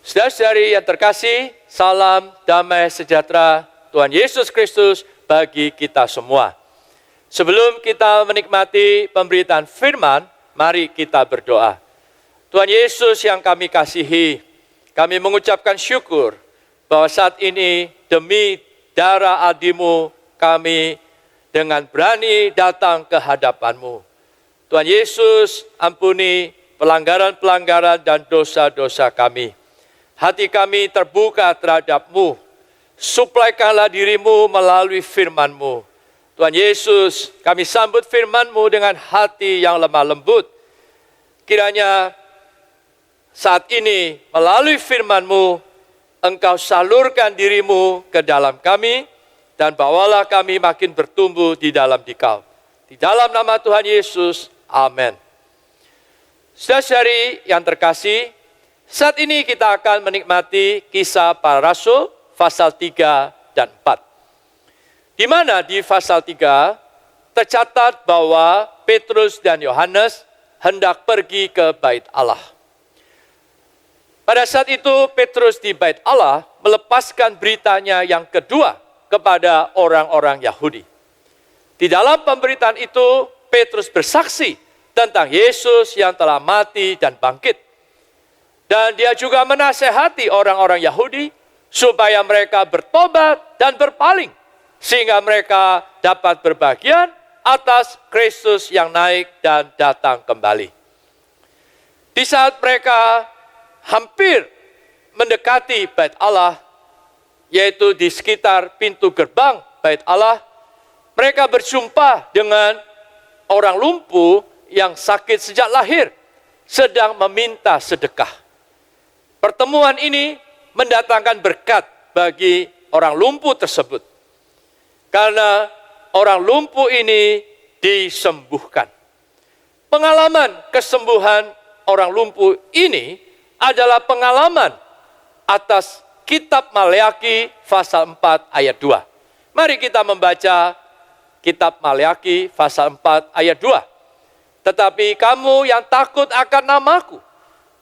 Saudara-saudari yang terkasih, salam damai sejahtera Tuhan Yesus Kristus bagi kita semua. Sebelum kita menikmati pemberitaan firman, mari kita berdoa. Tuhan Yesus yang kami kasihi, kami mengucapkan syukur bahwa saat ini demi darah adimu kami dengan berani datang ke hadapan-Mu. Tuhan Yesus, ampuni pelanggaran-pelanggaran dan dosa-dosa kami. Hati kami terbuka terhadap-Mu. Suplaikanlah diri-Mu melalui firman-Mu. Tuhan Yesus, kami sambut firman-Mu dengan hati yang lemah lembut. Kiranya saat ini melalui firman-Mu, Engkau salurkan diri-Mu ke dalam kami, dan bawalah kami makin bertumbuh di dalam Dikau. Di dalam nama Tuhan Yesus, amin. Saudara-saudari yang terkasih, saat ini kita akan menikmati Kisah Para Rasul, pasal 3 dan 4. Di mana di pasal 3 tercatat bahwa Petrus dan Yohanes hendak pergi ke bait Allah. Pada saat itu Petrus di bait Allah melepaskan beritanya yang kedua kepada orang-orang Yahudi. Di dalam pemberitaan itu Petrus bersaksi tentang Yesus yang telah mati dan bangkit. Dan dia juga menasehati orang-orang Yahudi supaya mereka bertobat dan berpaling, sehingga mereka dapat berbagian atas Kristus yang naik dan datang kembali. Di saat mereka hampir mendekati bait Allah, yaitu di sekitar pintu gerbang bait Allah, mereka berjumpa dengan orang lumpuh yang sakit sejak lahir, sedang meminta sedekah. Pertemuan ini mendatangkan berkat bagi orang lumpuh tersebut. Karena orang lumpuh ini disembuhkan. Pengalaman kesembuhan orang lumpuh ini adalah pengalaman atas kitab Maleakhi pasal 4 ayat 2. Mari kita membaca kitab Maleakhi pasal 4 ayat 2. Tetapi kamu yang takut akan namaku,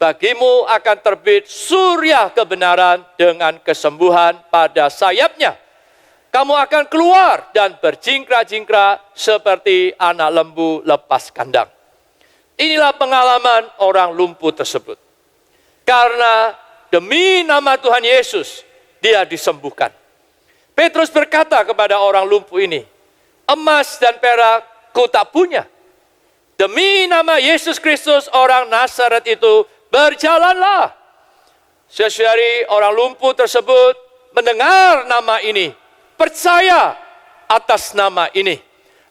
bagimu akan terbit surya kebenaran dengan kesembuhan pada sayapnya. Kamu akan keluar dan berjingkrak-jingkrak seperti anak lembu lepas kandang. Inilah pengalaman orang lumpuh tersebut. Karena demi nama Tuhan Yesus, dia disembuhkan. Petrus berkata kepada orang lumpuh ini, emas dan perak ku tak punya. Demi nama Yesus Kristus orang Nazaret itu, berjalanlah. Sesuai orang lumpuh tersebut mendengar nama ini, percaya atas nama ini,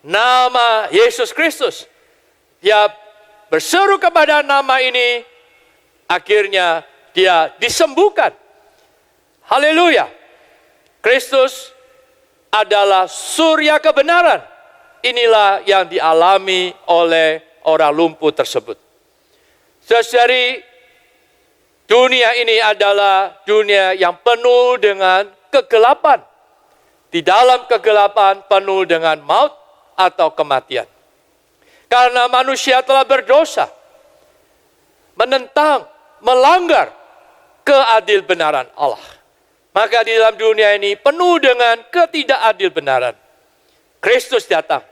nama Yesus Kristus. Dia berseru kepada nama ini, akhirnya dia disembuhkan. Haleluya. Kristus adalah surya kebenaran. Inilah yang dialami oleh orang lumpuh tersebut. Saudari, dunia ini adalah dunia yang penuh dengan kegelapan. Di dalam kegelapan penuh dengan maut atau kematian. Karena manusia telah berdosa, menentang, melanggar keadilbenaran Allah. Maka di dalam dunia ini penuh dengan ketidakadilbenaran. Kristus datang.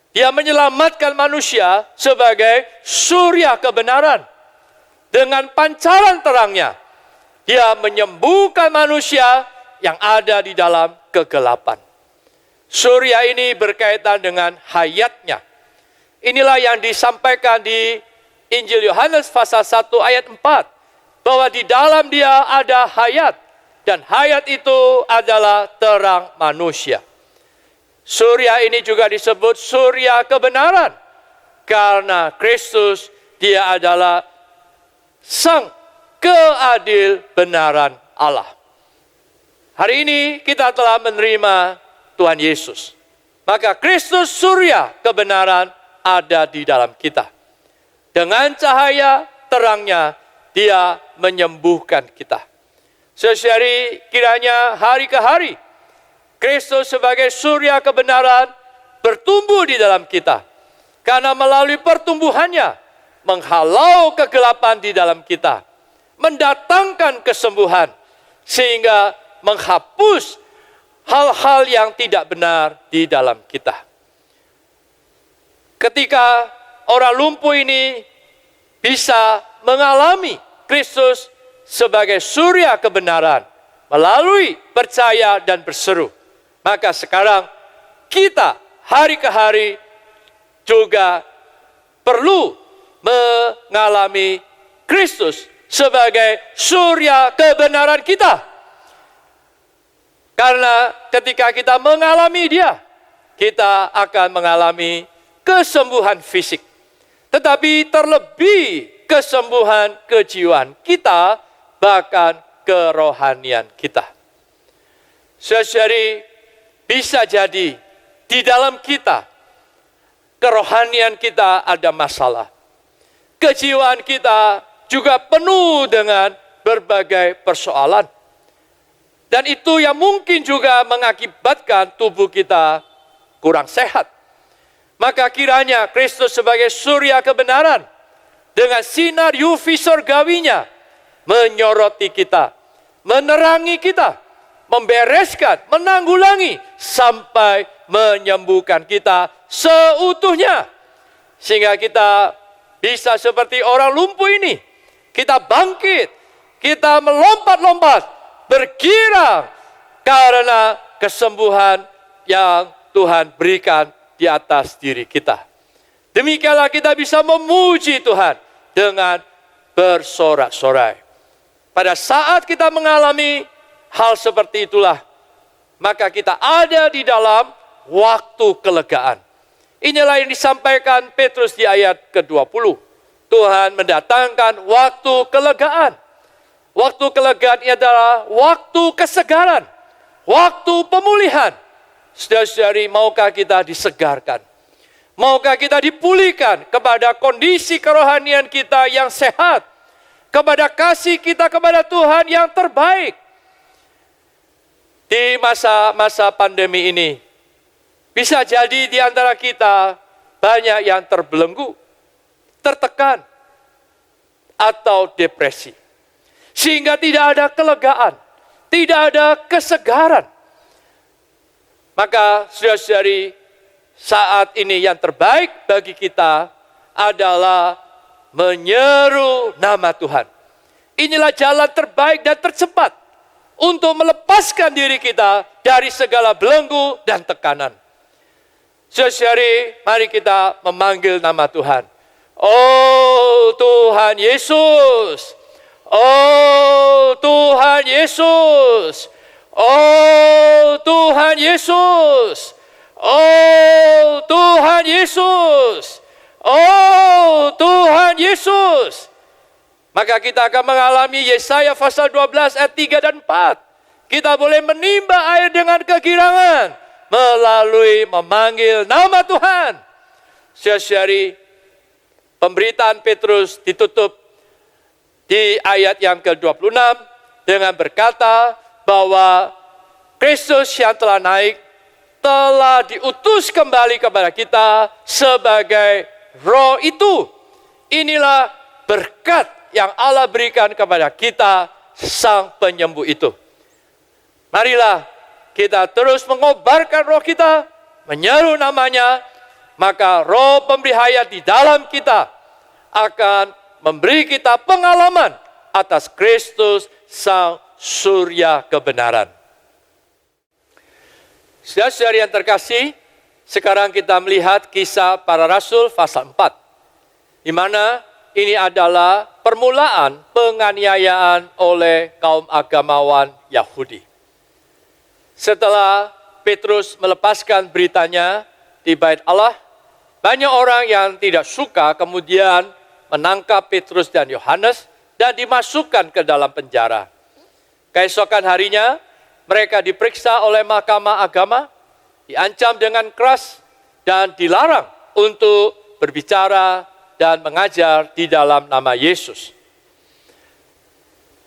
Dia menyelamatkan manusia sebagai surya kebenaran. Dengan pancaran terangnya, dia menyembuhkan manusia yang ada di dalam kegelapan. Surya ini berkaitan dengan hayatnya. Inilah yang disampaikan di Injil Yohanes pasal 1 ayat 4. Bahwa di dalam dia ada hayat. Dan hayat itu adalah terang manusia. Surya ini juga disebut surya kebenaran. Karena Kristus dia adalah sang keadil benaran Allah. Hari ini kita telah menerima Tuhan Yesus. Maka Kristus surya kebenaran ada di dalam kita. Dengan cahaya terangnya dia menyembuhkan kita. Sesuai kiranya hari ke hari Kristus sebagai surya kebenaran bertumbuh di dalam kita. Karena melalui pertumbuhannya menghalau kegelapan di dalam kita. mendatangkan kesembuhan, sehingga menghapus hal-hal yang tidak benar di dalam kita. Ketika orang lumpuh ini bisa mengalami Kristus sebagai surya kebenaran melalui percaya dan berseru, maka sekarang kita hari ke hari juga perlu mengalami Kristus sebagai surya kebenaran kita. Karena ketika kita mengalami Dia, kita akan mengalami kesembuhan fisik. Tetapi terlebih kesembuhan kejiwaan kita, bahkan kerohanian kita. Saudari, bisa jadi di dalam kita, kerohanian kita ada masalah. Kejiwaan kita juga penuh dengan berbagai persoalan. Dan itu yang mungkin juga mengakibatkan tubuh kita kurang sehat. Maka kiranya Kristus sebagai surya kebenaran dengan sinar UV surgawinya menyoroti kita, menerangi kita, membereskan, menanggulangi sampai menyembuhkan kita seutuhnya. Sehingga kita bisa seperti orang lumpuh ini, kita bangkit, kita melompat-lompat, bergirang karena kesembuhan yang Tuhan berikan di atas diri kita. Demikianlah kita bisa memuji Tuhan dengan bersorak-sorai. Pada saat kita mengalami hal seperti itulah, maka kita ada di dalam waktu kelegaan. Inilah yang disampaikan Petrus di ayat ke-20. Tuhan mendatangkan waktu kelegaan. Waktu kelegaan ini adalah waktu kesegaran, waktu pemulihan. Saudara-saudari, maukah kita disegarkan? Maukah kita dipulihkan kepada kondisi kerohanian kita yang sehat, kepada kasih kita kepada Tuhan yang terbaik? Di masa-masa pandemi ini, bisa jadi di antara kita banyak yang terbelenggu, tertekan, atau depresi. Sehingga tidak ada kelegaan, tidak ada kesegaran. Maka saudara-saudari, saat ini yang terbaik bagi kita adalah menyeru nama Tuhan. Inilah jalan terbaik dan tercepat untuk melepaskan diri kita dari segala belenggu dan tekanan. Saudara-saudari, mari kita memanggil nama Tuhan. Oh Tuhan Yesus, oh Tuhan Yesus, oh Tuhan Yesus, oh Tuhan Yesus, oh Tuhan Yesus. Maka kita akan mengalami Yesaya pasal 12 ayat 3 dan 4. Kita boleh menimba air dengan kegirangan melalui memanggil nama Tuhan. Saudara-saudari, pemberitaan Petrus ditutup di ayat yang ke-26 dengan berkata bahwa Kristus yang telah naik telah diutus kembali kepada kita sebagai Roh itu. Inilah berkat yang Allah berikan kepada kita, Sang Penyembuh itu. Marilah kita terus mengobarkan roh kita, menyeru namanya, maka roh pemberi hayat di dalam kita akan memberi kita pengalaman atas Kristus Sang Surya kebenaran. Saudara-saudari yang terkasih, sekarang kita melihat kisah para rasul pasal 4. Di mana ini adalah permulaan penganiayaan oleh kaum agamawan Yahudi. Setelah Petrus melepaskan beritanya di bait Allah, banyak orang yang tidak suka kemudian menangkap Petrus dan Yohanes dan dimasukkan ke dalam penjara. Keesokan harinya, mereka diperiksa oleh mahkamah agama, diancam dengan keras, dan dilarang untuk berbicara dan mengajar di dalam nama Yesus.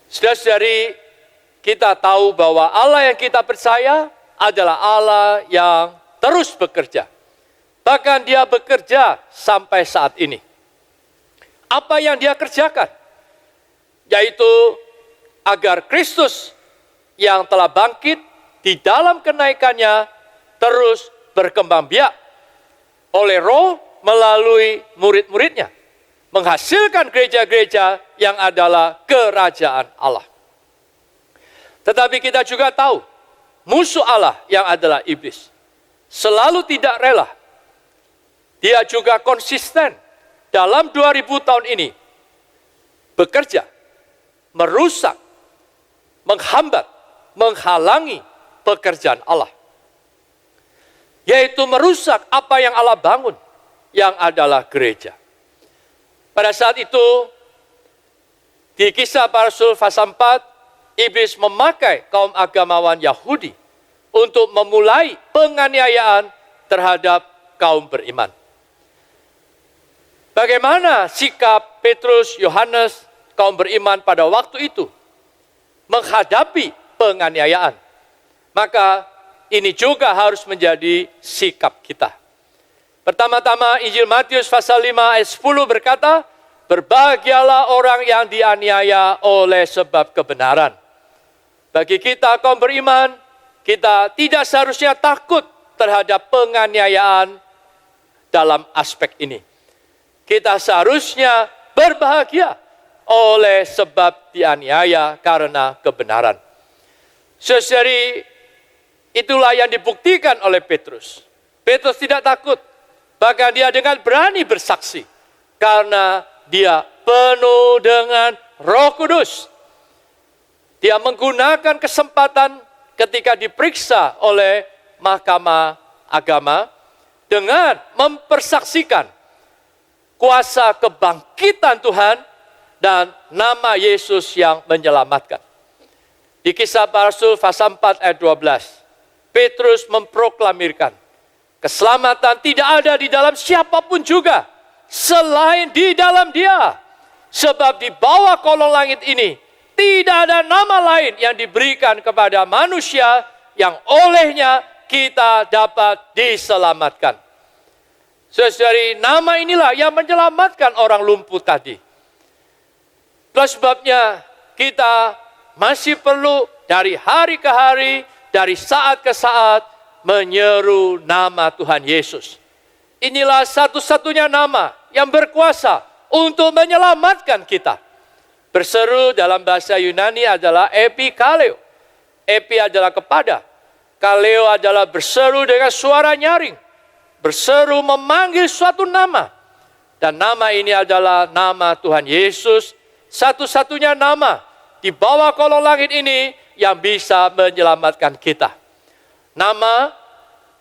Saudara-saudari, kita tahu bahwa Allah yang kita percaya adalah Allah yang terus bekerja. Bahkan Dia bekerja sampai saat ini. Apa yang Dia kerjakan? yaitu agar Kristus yang telah bangkit di dalam kenaikannya terus berkembang biak oleh Roh melalui murid-muridnya, menghasilkan gereja-gereja yang adalah kerajaan Allah. Tetapi kita juga tahu, musuh Allah yang adalah iblis selalu tidak rela. Dia juga konsisten dalam 2000 tahun ini bekerja, merusak, menghambat, menghalangi pekerjaan Allah. Yaitu merusak apa yang Allah bangun, yang adalah gereja. Pada saat itu, di Kisah Para Rasul pasal 4, iblis memakai kaum agamawan Yahudi untuk memulai penganiayaan terhadap kaum beriman. Bagaimana sikap Petrus, Yohanes, kaum beriman pada waktu itu menghadapi penganiayaan? Maka ini juga harus menjadi sikap kita. Pertama-tama Injil Matius pasal 5 ayat 10 berkata, berbahagialah orang yang dianiaya oleh sebab kebenaran. Bagi kita kaum beriman, kita tidak seharusnya takut terhadap penganiayaan dalam aspek ini. Kita seharusnya berbahagia oleh sebab dianiaya karena kebenaran. Saudari, itulah yang dibuktikan oleh Petrus. Petrus tidak takut, bahkan dia dengan berani bersaksi karena dia penuh dengan Roh Kudus. Dia menggunakan kesempatan ketika diperiksa oleh Mahkamah Agama dengan mempersaksikan kuasa kebangkitan Tuhan dan nama Yesus yang menyelamatkan. Di Kisah Para Rasul pasal 4 ayat 12, Petrus memproklamirkan, keselamatan tidak ada di dalam siapapun juga, selain di dalam Dia. Sebab di bawah kolong langit ini, tidak ada nama lain yang diberikan kepada manusia yang olehnya kita dapat diselamatkan. Saudari, nama inilah yang menyelamatkan orang lumpuh tadi. Itulah sebabnya kita masih perlu dari hari ke hari, dari saat ke saat, menyeru nama Tuhan Yesus. Inilah satu-satunya nama yang berkuasa untuk menyelamatkan kita. Berseru dalam bahasa Yunani adalah epikaleo. Epi adalah kepada. Kaleo adalah berseru dengan suara nyaring. Berseru memanggil suatu nama. Dan nama ini adalah nama Tuhan Yesus. Satu-satunya nama di bawah kolong langit ini yang bisa menyelamatkan kita. Nama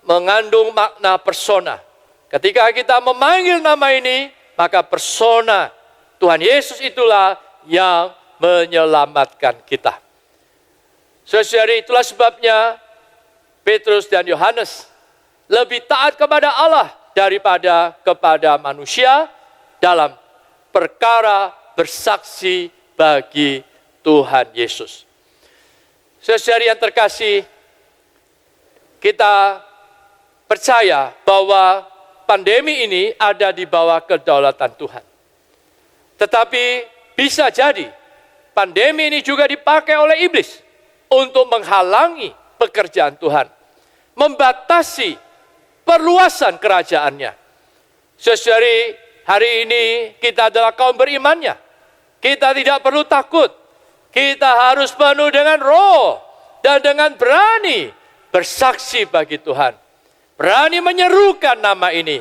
mengandung makna persona. Ketika kita memanggil nama ini, maka persona Tuhan Yesus itulah yang menyelamatkan kita. Saudari, itulah sebabnya Petrus dan Yohanes lebih taat kepada Allah daripada kepada manusia dalam perkara bersaksi bagi Tuhan Yesus. Saudari yang terkasih, kita percaya bahwa pandemi ini ada di bawah kedaulatan Tuhan. Tetapi bisa jadi pandemi ini juga dipakai oleh iblis untuk menghalangi pekerjaan Tuhan, membatasi perluasan kerajaannya. Saudari, hari ini kita adalah kaum berimannya. Kita tidak perlu takut. Kita harus penuh dengan Roh dan dengan berani bersaksi bagi Tuhan. Berani menyerukan nama ini.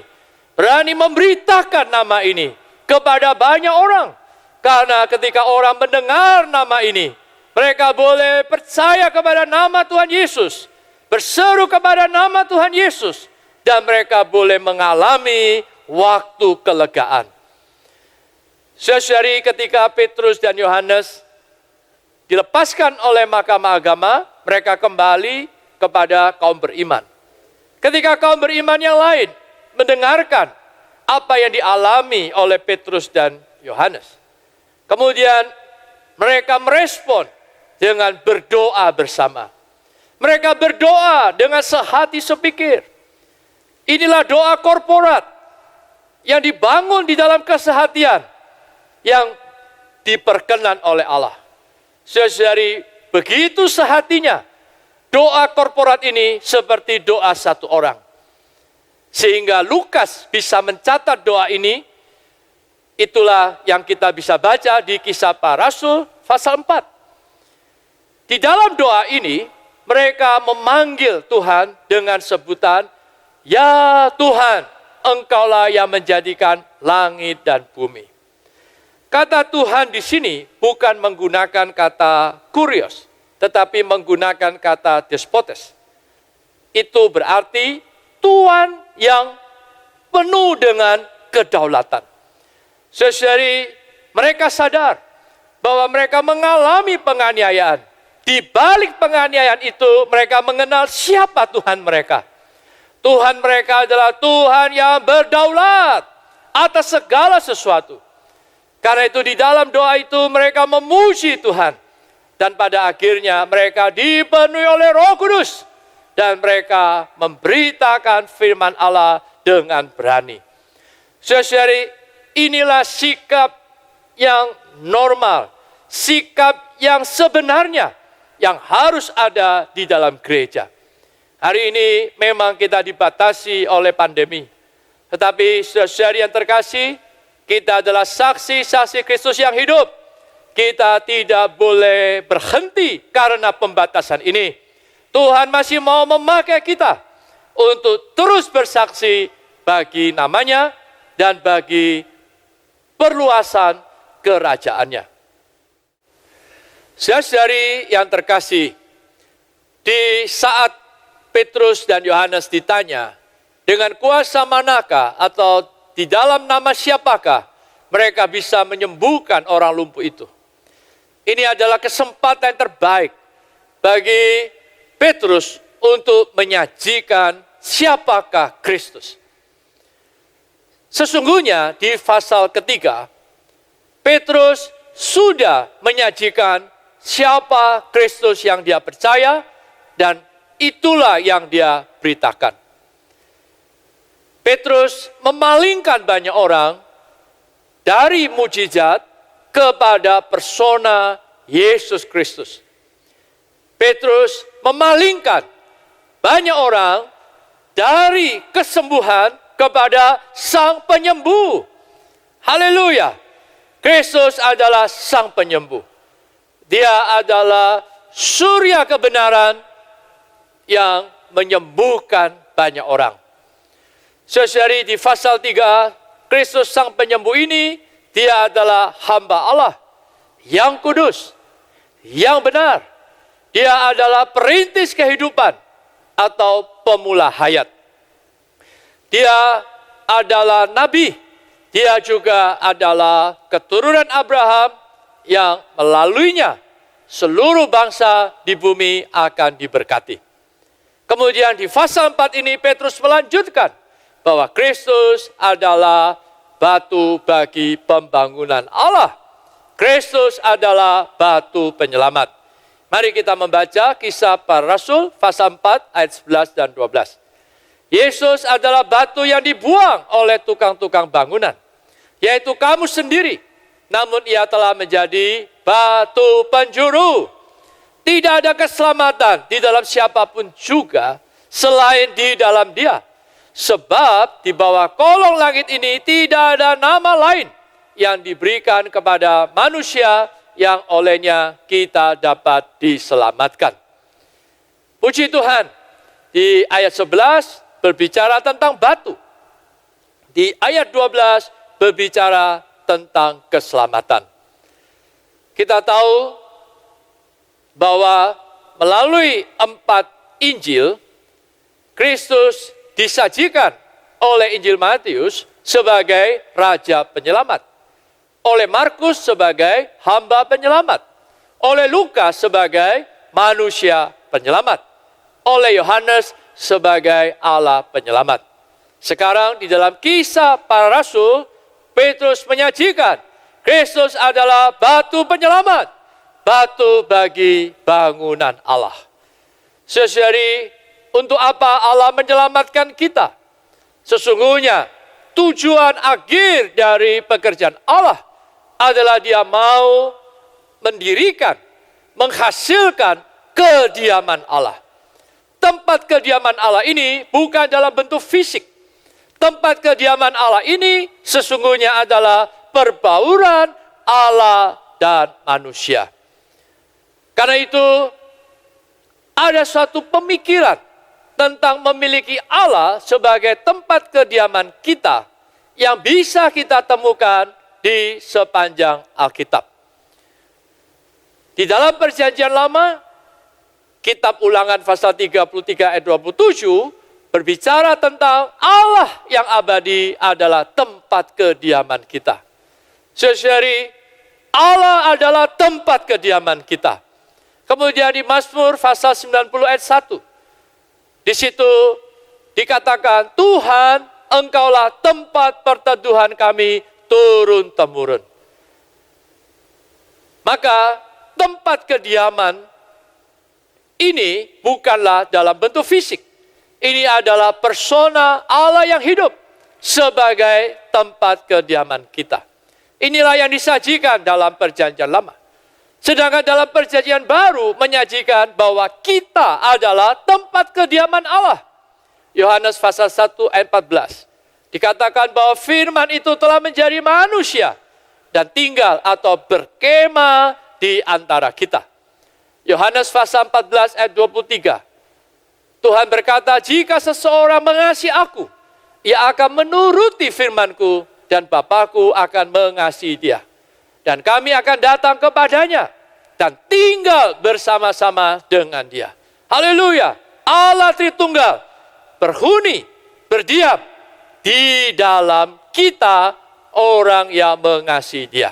Berani memberitakan nama ini kepada banyak orang. Karena ketika orang mendengar nama ini, mereka boleh percaya kepada nama Tuhan Yesus. Berseru kepada nama Tuhan Yesus. Dan mereka boleh mengalami waktu kelegaan. Saudari, ketika Petrus dan Yohanes dilepaskan oleh Mahkamah Agama, mereka kembali kepada kaum beriman. Ketika kaum beriman yang lain mendengarkan apa yang dialami oleh Petrus dan Yohanes, kemudian mereka merespon dengan berdoa bersama. Mereka berdoa dengan sehati sepikir. Inilah doa korporat yang dibangun di dalam kesehatian, yang diperkenan oleh Allah. Saudari, begitu sehatinya, doa korporat ini seperti doa satu orang. Sehingga Lukas bisa mencatat doa ini, itulah yang kita bisa baca di Kisah Para Rasul pasal 4. Di dalam doa ini, mereka memanggil Tuhan dengan sebutan, "Ya Tuhan, Engkaulah yang menjadikan langit dan bumi." Kata Tuhan di sini bukan menggunakan kata kurios, tetapi menggunakan kata despotes. Itu berarti Tuhan yang penuh dengan kedaulatan. Saudari, mereka sadar bahwa mereka mengalami penganiayaan. Di balik penganiayaan itu, mereka mengenal siapa Tuhan mereka. Tuhan mereka adalah Tuhan yang berdaulat atas segala sesuatu. Karena itu di dalam doa itu mereka memuji Tuhan. Dan pada akhirnya mereka dipenuhi oleh Roh Kudus. Dan mereka memberitakan firman Allah dengan berani. Saudari, inilah sikap yang normal. Sikap yang sebenarnya yang harus ada di dalam gereja. Hari ini memang kita dibatasi oleh pandemi. Tetapi saudari yang terkasih, kita adalah saksi-saksi Kristus yang hidup. Kita tidak boleh berhenti karena pembatasan ini. Tuhan masih mau memakai kita untuk terus bersaksi bagi namanya dan bagi perluasan kerajaannya. Saudari yang terkasih, di saat Petrus dan Yohanes ditanya, dengan kuasa manakah atau di dalam nama siapakah mereka bisa menyembuhkan orang lumpuh itu? Ini adalah kesempatan yang terbaik bagi Petrus untuk menyajikan siapakah Kristus. Sesungguhnya di pasal ketiga, Petrus sudah menyajikan siapa Kristus yang dia percaya dan itulah yang dia beritakan. Petrus memalingkan banyak orang dari mujizat kepada persona Yesus Kristus. Petrus memalingkan banyak orang dari kesembuhan kepada Sang Penyembuh. Haleluya. Kristus adalah Sang Penyembuh. Dia adalah surya kebenaran yang menyembuhkan banyak orang. Saudari, di pasal 3, Kristus Sang Penyembuh ini, dia adalah hamba Allah yang kudus, yang benar. Dia adalah perintis kehidupan atau pemula hayat. Dia adalah nabi. Dia juga adalah keturunan Abraham yang melaluinya seluruh bangsa di bumi akan diberkati. Kemudian di pasal 4 ini Petrus melanjutkan bahwa Kristus adalah batu bagi pembangunan Allah. Kristus adalah batu penyelamat. Mari kita membaca Kisah Para Rasul pasal 4 ayat 11 dan 12. Yesus adalah batu yang dibuang oleh tukang-tukang bangunan, yaitu kamu sendiri. Namun ia telah menjadi batu penjuru. Tidak ada keselamatan di dalam siapapun juga selain di dalam Dia. Sebab di bawah kolong langit ini tidak ada nama lain yang diberikan kepada manusia yang olehnya kita dapat diselamatkan. Puji Tuhan, di ayat 11 berbicara tentang batu. Di ayat 12 berbicara tentang keselamatan. Kita tahu bahwa melalui 4 Injil, Kristus disajikan oleh Injil Matius sebagai Raja Penyelamat, oleh Markus sebagai hamba penyelamat, oleh Lukas sebagai manusia penyelamat, oleh Yohanes sebagai Allah penyelamat. Sekarang di dalam Kisah Para Rasul, Petrus menyajikan Kristus adalah batu penyelamat, batu bagi bangunan Allah. Saudari, untuk apa Allah menyelamatkan kita? Sesungguhnya tujuan akhir dari pekerjaan Allah adalah Dia mau mendirikan, menghasilkan kediaman Allah. Tempat kediaman Allah ini bukan dalam bentuk fisik. Tempat kediaman Allah ini sesungguhnya adalah perbauran Allah dan manusia. Karena itu, ada suatu pemikiran tentang memiliki Allah sebagai tempat kediaman kita yang bisa kita temukan di sepanjang Alkitab. Di dalam Perjanjian Lama, Kitab Ulangan pasal 33 ayat 27 berbicara tentang Allah yang abadi adalah tempat kediaman kita. Saudari, Allah adalah tempat kediaman kita. Kemudian di Mazmur pasal 90 ayat 1. Di situ dikatakan, Tuhan, Engkaulah tempat perteduhan kami turun-temurun. Maka tempat kediaman ini bukanlah dalam bentuk fisik. Ini adalah persona Allah yang hidup sebagai tempat kediaman kita. Inilah yang disajikan dalam Perjanjian Lama. Sedangkan dalam Perjanjian Baru menyajikan bahwa kita adalah tempat kediaman Allah. Yohanes pasal 1 ayat 14. Dikatakan bahwa firman itu telah menjadi manusia dan tinggal atau berkemah di antara kita. Yohanes pasal 14 ayat 23. Tuhan berkata, jika seseorang mengasihi aku, ia akan menuruti firman-Ku dan Bapa-Ku akan mengasihi dia. Dan kami akan datang kepadanya dan tinggal bersama-sama dengan dia. Haleluya. Allah Tritunggal berhuni, berdiam di dalam kita orang yang mengasihi dia.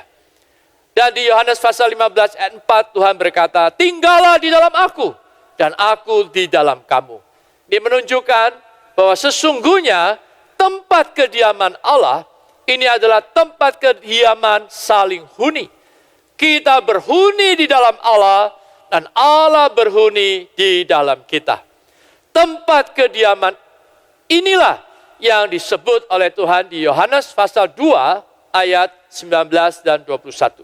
Dan di Yohanes pasal 15 ayat 4 Tuhan berkata, tinggallah di dalam aku dan aku di dalam kamu. Ini menunjukkan bahwa sesungguhnya tempat kediaman Allah ini adalah tempat kediaman saling huni. Kita berhuni di dalam Allah dan Allah berhuni di dalam kita. Tempat kediaman inilah yang disebut oleh Tuhan di Yohanes pasal 2 ayat 19 dan 21.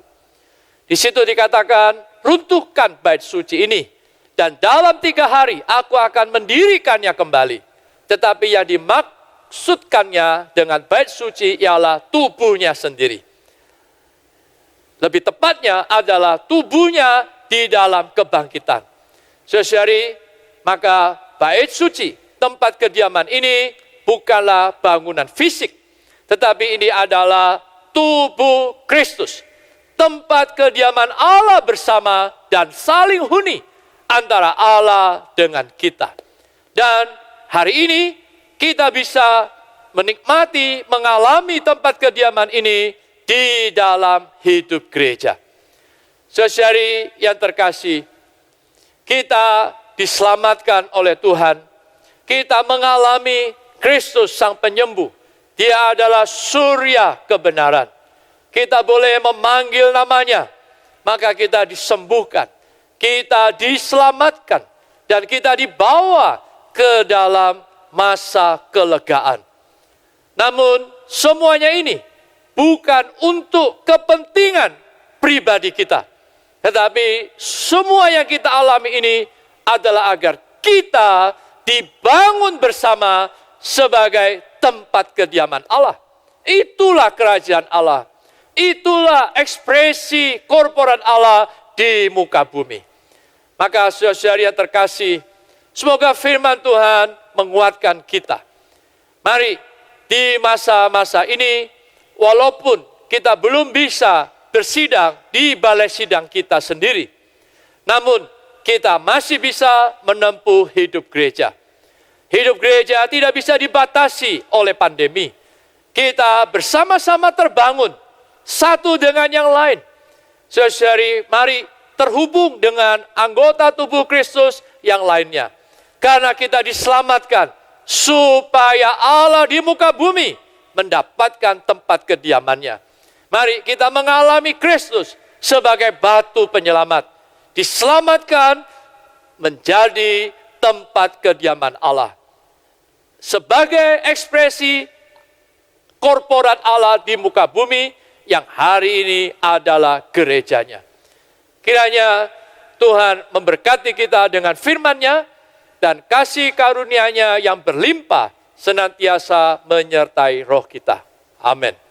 Di situ dikatakan, runtuhkan bait suci ini dan dalam 3 hari aku akan mendirikannya kembali. Tetapi yang dimaksudkannya dengan bait suci ialah tubuhnya sendiri. Lebih tepatnya adalah tubuhnya di dalam kebangkitan. Saudari, maka bait suci, tempat kediaman ini bukanlah bangunan fisik, tetapi ini adalah tubuh Kristus. Tempat kediaman Allah bersama dan saling huni antara Allah dengan kita. Dan hari ini kita bisa menikmati, mengalami tempat kediaman ini di dalam hidup gereja. Saudari yang terkasih, kita diselamatkan oleh Tuhan. Kita mengalami Kristus Sang Penyembuh. Dia adalah surya kebenaran. Kita boleh memanggil namanya, maka kita disembuhkan. Kita diselamatkan dan kita dibawa ke dalam masa kelegaan. Namun semuanya ini bukan untuk kepentingan pribadi kita. Tetapi semua yang kita alami ini adalah agar kita dibangun bersama sebagai tempat kediaman Allah. Itulah kerajaan Allah. Itulah ekspresi korporat Allah di muka bumi. Maka saudara yang terkasih, semoga firman Tuhan menguatkan kita. Mari di masa-masa ini, walaupun kita belum bisa bersidang di balai sidang kita sendiri, namun kita masih bisa menempuh hidup gereja. Hidup gereja tidak bisa dibatasi oleh pandemi. Kita bersama-sama terbangun satu dengan yang lain. Saudari, mari terhubung dengan anggota tubuh Kristus yang lainnya. Karena kita diselamatkan supaya Allah di muka bumi mendapatkan tempat kediamannya. Mari kita mengalami Kristus sebagai batu penyelamat. Diselamatkan menjadi tempat kediaman Allah. Sebagai ekspresi korporat Allah di muka bumi, yang hari ini adalah gerejanya. Kiranya Tuhan memberkati kita dengan firman-Nya dan kasih karunia-Nya yang berlimpah senantiasa menyertai roh kita. Amin.